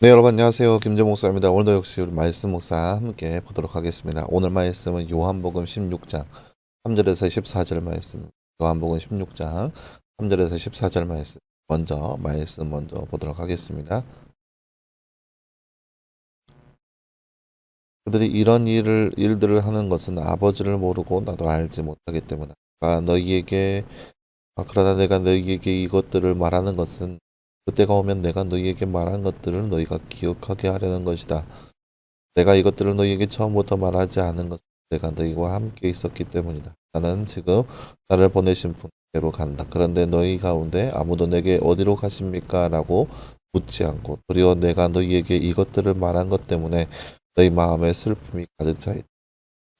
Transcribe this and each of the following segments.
네, 여러분 안녕하세요. 김재 목사입니다. 오늘도 역시 우리 말씀 목사 함께 보도록 하겠습니다. 오늘 말씀은 요한복음 16장 3절에서 14절 말씀. 요한복음 16장 3절에서 14절 말씀. 먼저 보도록 하겠습니다. 그들이 이런 일들을 하는 것은 아버지를 모르고 나도 알지 못하기 때문이다. 그러나 내가 너희에게 이것들을 말하는 것은 그때가 오면 내가 너희에게 말한 것들을 너희가 기억하게 하려는 것이다. 내가 이것들을 너희에게 처음부터 말하지 않은 것은 내가 너희와 함께 있었기 때문이다. 나는 지금 나를 보내신 분께로 간다. 그런데 너희 가운데 아무도 내게 어디로 가십니까? 라고 묻지 않고 도리어 내가 너희에게 이것들을 말한 것 때문에 너희 마음에 슬픔이 가득 차 있다.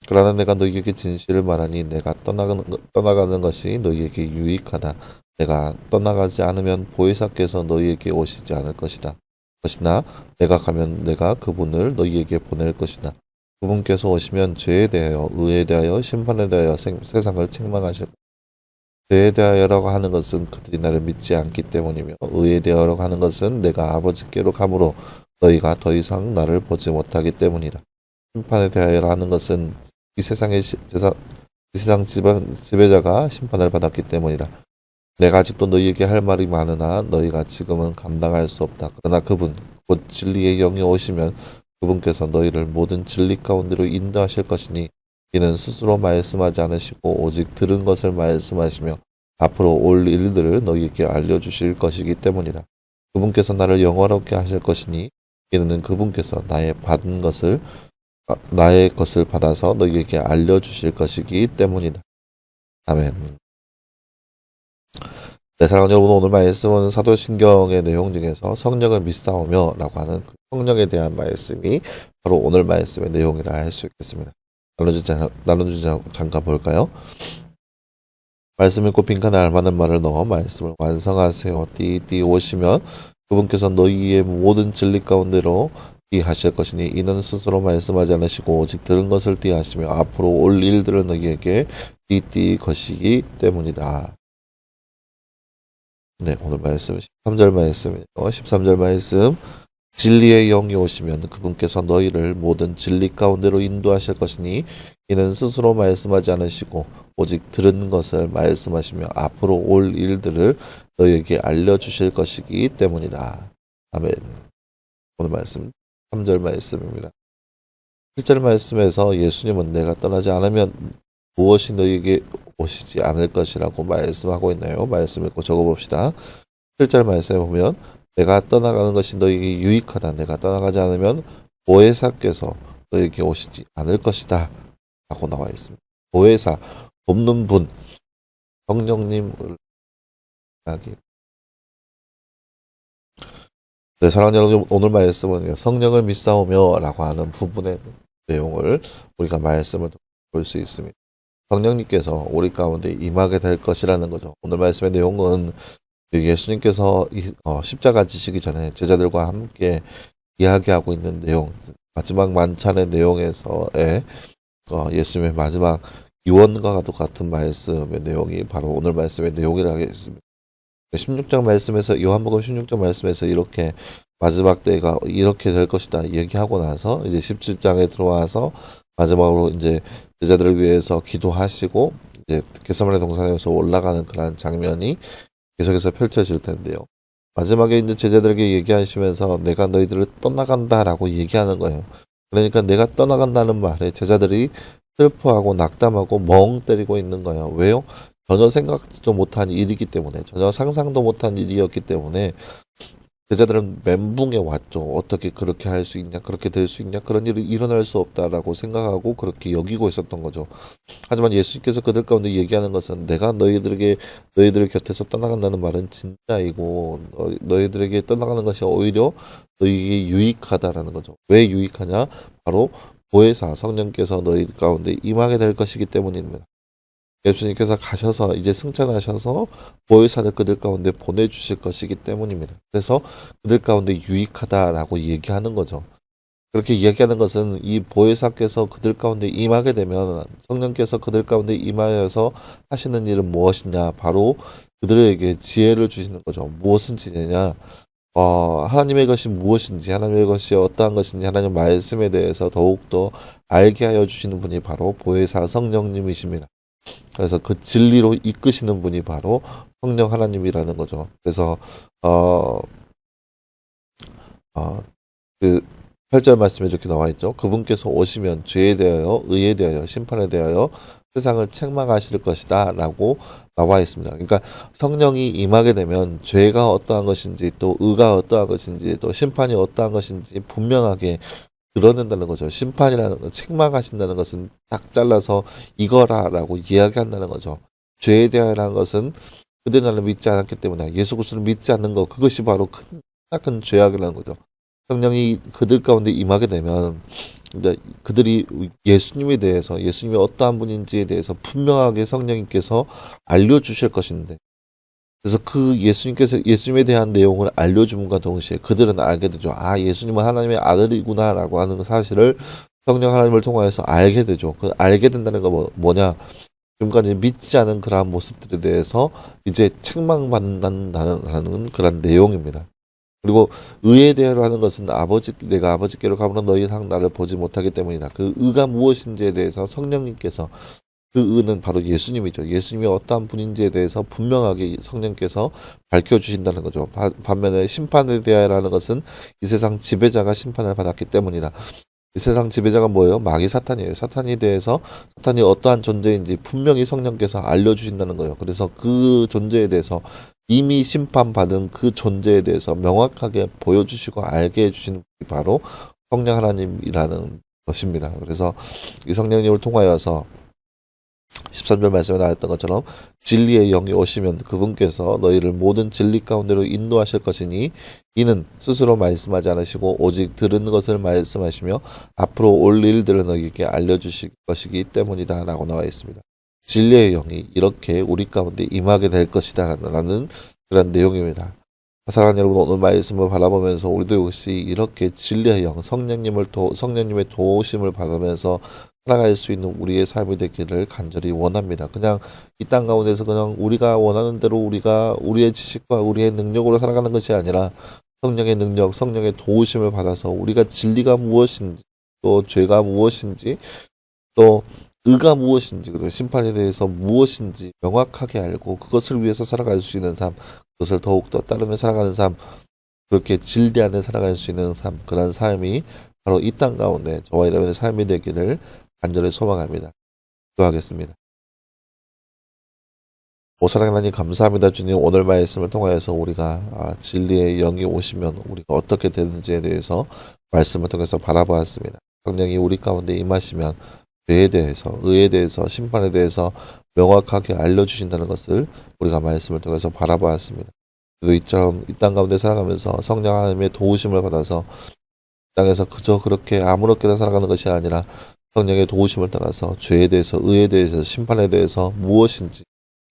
그러나 내가 너희에게 진실을 말하니 내가 떠나가는 것이 너희에게 유익하다. 내가 떠나가지 않으면 보혜사께서 너희에게 오시지 않을 것이다. 내가 가면 내가 그분을 너희에게 보낼 것이다. 그분께서 오시면 죄에 대하여, 의에 대하여, 심판에 대하여 세상을 책망하실 것이다. 죄에 대하여라고 하는 것은 그들이 나를 믿지 않기 때문이며 의에 대하여라고 하는 것은 내가 아버지께로 가므로 너희가 더 이상 나를 보지 못하기 때문이다. 심판에 대하여라 하는 것은 이 세상 지배자가 심판을 받았기 때문이다. 내가 아직도 너희에게 할 말이 많으나 너희가 지금은 감당할 수 없다. 그러나 그분, 곧 진리의 영이 오시면 그분께서 너희를 모든 진리 가운데로 인도하실 것이니 이는 스스로 말씀하지 않으시고 오직 들은 것을 말씀하시며 앞으로 올 일들을 너희에게 알려주실 것이기 때문이다. 그분께서 나를 영화롭게 하실 것이니 이는 그분께서 나의 것을 받아서 너희에게 알려주실 것이기 때문이다. 아멘. 네, 사랑하는 여러분, 오늘 말씀은 사도신경의 내용 중에서 성령을 믿사오며 라고 하는 그 성령에 대한 말씀이 바로 오늘 말씀의 내용이라 할 수 있겠습니다. 나눠주자 잠깐 볼까요? 말씀 읽고 빈칸에 알맞는 말을 넣어 말씀을 완성하세요. 띠 오시면 그분께서 너희의 모든 진리 가운데로 하실 것이니 이는 스스로 말씀하지 않으시고 오직 들은 것을 하시며 앞으로 올 일들을 너희에게 것이기 때문이다. 네, 오늘 말씀 13절 말씀이에요. 13절 말씀. 진리의 영이 오시면 그분께서 너희를 모든 진리 가운데로 인도하실 것이니 이는 스스로 말씀하지 않으시고 오직 들은 것을 말씀하시며 앞으로 올 일들을 너희에게 알려주실 것이기 때문이다. 아멘. 오늘 말씀 3절 말씀입니다. 1절 말씀에서 예수님은 내가 떠나지 않으면 무엇이 너희에게 오시지 않을 것이라고 말씀하고 있나요? 말씀 읽고 적어봅시다. 7절 말씀에 보면 내가 떠나가는 것이 너희에게 유익하다. 내가 떠나가지 않으면 보혜사께서 너희에게 오시지 않을 것이다. 라고 나와 있습니다. 보혜사, 돕는 분, 성령님을 이야기. 네, 사랑하는 여러분, 오늘 말씀은 성령을 믿사오며 라고 하는 부분의 내용을 우리가 말씀을 볼 수 있습니다. 성령님께서 우리 가운데 임하게 될 것이라는 거죠. 오늘 말씀의 내용은 예수님께서 십자가 지시기 전에 제자들과 함께 이야기하고 있는 내용, 마지막 만찬의 내용에서의 예수님의 마지막 유언과 같은 말씀의 내용이 바로 오늘 말씀의 내용이라고 하겠습니다. 16장 말씀에서 요한복음 16장 말씀에서 이렇게 마지막 때가 이렇게 될 것이다 얘기하고 나서 이제 17장에 들어와서 마지막으로 이제 제자들을 위해서 기도하시고 이제 겟세마네 동산에서 올라가는 그런 장면이 계속해서 펼쳐질 텐데요. 마지막에 이제 제자들에게 얘기하시면서 내가 너희들을 떠나간다라고 얘기하는 거예요. 그러니까 내가 떠나간다는 말에 제자들이 슬퍼하고 낙담하고 멍 때리고 있는 거예요. 왜요? 전혀 생각도 못한 일이기 때문에, 전혀 상상도 못한 일이었기 때문에 제자들은 멘붕에 왔죠. 어떻게 그렇게 할 수 있냐, 그렇게 될 수 있냐, 그런 일이 일어날 수 없다라고 생각하고 그렇게 여기고 있었던 거죠. 하지만 예수님께서 그들 가운데 얘기하는 것은 내가 너희들 곁에서 떠나간다는 말은 진짜이고 너희들에게 떠나가는 것이 오히려 너희에게 유익하다라는 거죠. 왜 유익하냐? 바로 보혜사 성령께서 너희 가운데 임하게 될 것이기 때문입니다. 예수님께서 가셔서 이제 승천하셔서 보혜사를 그들 가운데 보내주실 것이기 때문입니다. 그래서 그들 가운데 유익하다라고 얘기하는 거죠. 그렇게 이야기하는 것은 이 보혜사께서 그들 가운데 임하게 되면 성령께서 그들 가운데 임하여서 하시는 일은 무엇이냐? 바로 그들에게 지혜를 주시는 거죠. 무엇은 지혜냐? 하나님의 것이 무엇인지, 하나님의 것이 어떠한 것인지, 하나님 말씀에 대해서 더욱더 알게 하여 주시는 분이 바로 보혜사 성령님이십니다. 그래서 그 진리로 이끄시는 분이 바로 성령 하나님이라는 거죠. 그래서 어, 그 8절 말씀에 이렇게 나와 있죠. 그분께서 오시면 죄에 대하여, 의에 대하여, 심판에 대하여 세상을 책망하실 것이다 라고 나와 있습니다. 그러니까 성령이 임하게 되면 죄가 어떠한 것인지, 또 의가 어떠한 것인지, 또 심판이 어떠한 것인지 분명하게 드러낸다는 거죠. 심판이라는 건, 책망하신다는 것은 딱 잘라서 이거라라고 이야기한다는 거죠. 죄에 대하여라는 것은 그들 나를 믿지 않았기 때문에, 예수 그리스도를 믿지 않는 것, 그것이 바로 큰 죄악이라는 거죠. 성령이 그들 가운데 임하게 되면 이제 그들이 예수님에 대해서, 예수님이 어떠한 분인지에 대해서 분명하게 성령님께서 알려주실 것인데, 그래서 그 예수님에 대한 내용을 알려줌과 동시에 그들은 알게 되죠. 아, 예수님은 하나님의 아들이구나라고 하는 사실을 성령 하나님을 통하여서 알게 되죠. 그 알게 된다는 거 뭐냐? 지금까지 믿지 않은 그러한 모습들에 대해서 이제 책망받는다는 그런 내용입니다. 그리고 의에 대하여 하는 것은 내가 아버지께로 가므로 너희 이상 나를 보지 못하기 때문이다. 그 의가 무엇인지에 대해서 성령님께서, 그 의는 바로 예수님이죠. 예수님이 어떠한 분인지에 대해서 분명하게 성령께서 밝혀주신다는 거죠. 반면에 심판에 대하여라는 것은 이 세상 지배자가 심판을 받았기 때문이다. 이 세상 지배자가 뭐예요? 마귀 사탄이에요. 사탄이 어떠한 존재인지 분명히 성령께서 알려주신다는 거예요. 그래서 그 존재에 대해서, 이미 심판받은 그 존재에 대해서 명확하게 보여주시고 알게 해주시는 분이 바로 성령 하나님이라는 것입니다. 그래서 이 성령님을 통하여서 13절 말씀에 나왔던 것처럼 진리의 영이 오시면 그분께서 너희를 모든 진리 가운데로 인도하실 것이니 이는 스스로 말씀하지 않으시고 오직 들은 것을 말씀하시며 앞으로 올 일들을 너희에게 알려주실 것이기 때문이다 라고 나와 있습니다. 진리의 영이 이렇게 우리 가운데 임하게 될 것이다 라는 그런 내용입니다. 사랑하는 여러분, 오늘 말씀을 바라보면서 우리도 역시 이렇게 진리의 영, 성령님의 도우심을 받으면서 살아갈 수 있는 우리의 삶이 되기를 간절히 원합니다. 그냥 이 땅 가운데서 그냥 우리가 원하는 대로 우리의 지식과 우리의 능력으로 살아가는 것이 아니라 성령의 능력, 성령의 도우심을 받아서 우리가 진리가 무엇인지, 또 죄가 무엇인지, 또 의가 무엇인지, 그리고 심판에 대해서 무엇인지 명확하게 알고 그것을 위해서 살아갈 수 있는 삶, 그것을 더욱더 따르며 살아가는 삶, 그렇게 진리 안에 살아갈 수 있는 삶, 그런 삶이 바로 이 땅 가운데 저와 여러분의 삶이 되기를 간절히 소망합니다. 기도하겠습니다. 사랑하는 하나님 감사합니다. 주님, 오늘 말씀을 통하여서 우리가 진리의 영이 오시면 우리가 어떻게 되는지에 대해서 말씀을 통해서 바라보았습니다. 성령이 우리 가운데 임하시면 죄에 대해서, 의에 대해서, 심판에 대해서 명확하게 알려주신다는 것을 우리가 말씀을 통해서 바라보았습니다. 그래도 이처럼 이 땅 가운데 살아가면서 성령 하나님의 도우심을 받아서 땅에서 그저 그렇게 아무렇게나 살아가는 것이 아니라 성령의 도우심을 따라서 죄에 대해서, 의에 대해서, 심판에 대해서 무엇인지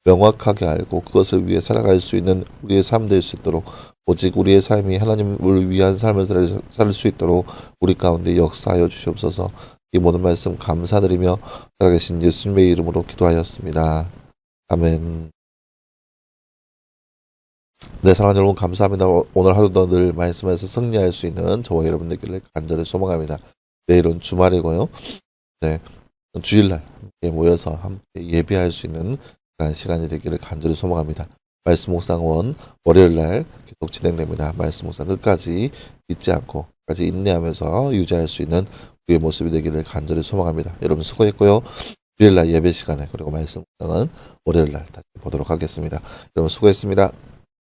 명확하게 알고 그것을 위해 살아갈 수 있는 우리의 삶 될 수 있도록, 오직 우리의 삶이 하나님을 위한 삶을 살 수 있도록 우리 가운데 역사하여 주시옵소서. 이 모든 말씀 감사드리며 살아계신 예수님의 이름으로 기도하였습니다. 아멘. 네, 사랑하는 여러분 감사합니다. 오늘 하루도 늘 말씀에서 승리할 수 있는 저와 여러분 되기를 간절히 소망합니다. 내일은 주말이고요. 네, 주일날 함께 모여서 함께 예배할 수 있는 그런 시간이 되기를 간절히 소망합니다. 말씀 묵상원 월요일날 계속 진행됩니다. 말씀 묵상 끝까지 잊지 않고 끝까지 인내하면서 유지할 수 있는 우리의 모습이 되기를 간절히 소망합니다. 여러분 수고했고요. 주일날 예배 시간에, 그리고 말씀 묵상은 월요일날 다시 보도록 하겠습니다. 여러분 수고했습니다.